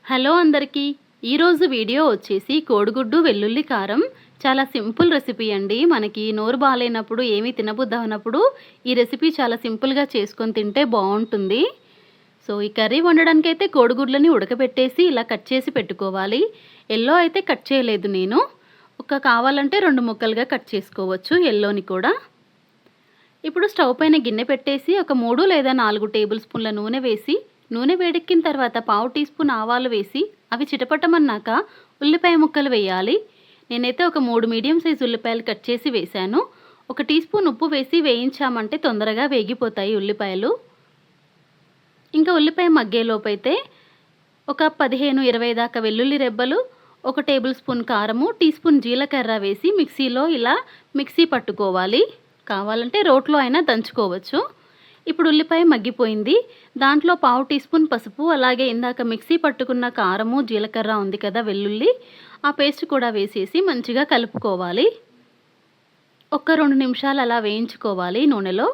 Hello అందరికీ ఈరోజు video వచ్చేసి కోడిగుడ్డు వెల్లుల్లి కారం చాలా సింపుల్ రెసిపీ అండి. మనకి నోరు బాగాలేనప్పుడు ఏమీ తినబుద్దవనప్పుడు ఈ రెసిపీ చాలా సింపుల్గా చేసుకొని తింటే బాగుంటుంది. సో ఈ కర్రీ వండడానికైతే కోడిగుడ్లని ఉడకబెట్టేసి ఇలా కట్ చేసి పెట్టుకోవాలి. ఎల్లో అయితే కట్ చేయలేదు నేను. కావాలంటే 2 ముక్కలుగా కట్ చేసుకోవచ్చు ఎల్లోని కూడా. ఇప్పుడు స్టవ్ పైన గిన్నె పెట్టేసి ఒక 3 లేదా 4 టేబుల్ స్పూన్ల నూనె వేసి, నూనె వేడెక్కిన తర్వాత పావు టీ స్పూన్ ఆవాలు వేసి అవి చిటపటమన్నాక ఉల్లిపాయ ముక్కలు వేయాలి. నేనైతే ఒక 3 మీడియం సైజ్ ఉల్లిపాయలు కట్ చేసి వేశాను. 1 టీ స్పూన్ ఉప్పు వేసి వేయించామంటే తొందరగా వేగిపోతాయి ఉల్లిపాయలు. ఇంకా ఉల్లిపాయ మగ్గేలోపైతే ఒక 15-20 దాకా వెల్లుల్లి రెబ్బలు, 1 టేబుల్ స్పూన్ కారము, టీ స్పూన్ జీలకర్ర వేసి మిక్సీలో ఇలా మిక్సీ పట్టుకోవాలి. కావాలంటే రోట్లో అయినా దంచుకోవచ్చు. ఇప్పుడు ఉల్లిపాయ మగ్గిపోయింది. దాంట్లో పావు టీ స్పూన్ పసుపు, అలాగే ఇందాక మిక్సీ పట్టుకున్న కారము, జీలకర్ర ఉంది కదా వెల్లుల్లి, ఆ పేస్ట్ కూడా వేసేసి మంచిగా కలుపుకోవాలి. 1-2 నిమిషాలు అలా వేయించుకోవాలి నూనెలో.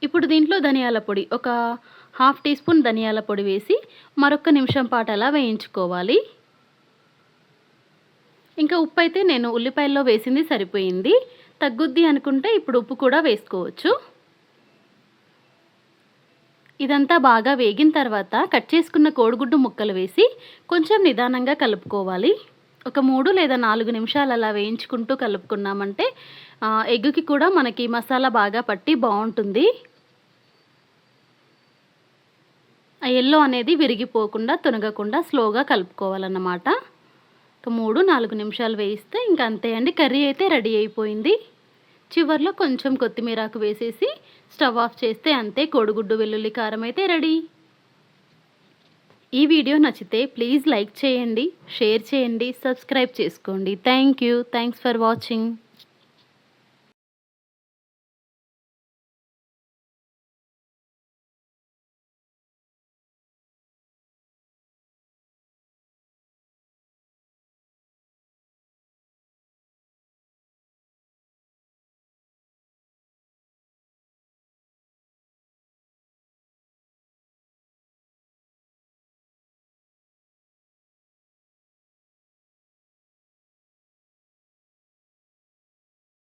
ఇప్పుడు దీంట్లో ధనియాల పొడి, ఒక హాఫ్ టీ స్పూన్ ధనియాల పొడి వేసి మరొక నిమిషం పాటు అలా వేయించుకోవాలి. ఇంకా ఉప్పు అయితే నేను ఉల్లిపాయల్లో వేసింది సరిపోయింది. తగ్గుద్ది అనుకుంటే ఇప్పుడు ఉప్పు కూడా వేసుకోవచ్చు. ఇదంతా బాగా వేగిన తర్వాత కట్ చేసుకున్న కోడిగుడ్డు ముక్కలు వేసి కొంచెం నిదానంగా కలుపుకోవాలి. ఒక 3 లేదా 4 నిమిషాలు అలా వేయించుకుంటూ కలుపుకున్నామంటే ఎగ్గుకి కూడా మనకి మసాలా బాగా పట్టి బాగుంటుంది. ఆ ఎల్లో అనేది విరిగిపోకుండా, తునగకుండా స్లోగా కలుపుకోవాలన్నమాట. ఒక 3-4 నిమిషాలు వేయిస్తే ఇంకా అంతే అండి, కర్రీ అయితే రెడీ అయిపోయింది. చివర్లో కొంచెం కొత్తిమీరాకు వేసేసి స్టవ్ ఆఫ్ చేస్తే అంతే, కోడిగుడ్డు వెల్లుల్లి కారం అయితే రెడీ. ఈ వీడియో నచ్చితే ప్లీజ్ లైక్ చేయండి, షేర్ చేయండి, సబ్స్క్రైబ్ చేసుకోండి. Thanks for watching.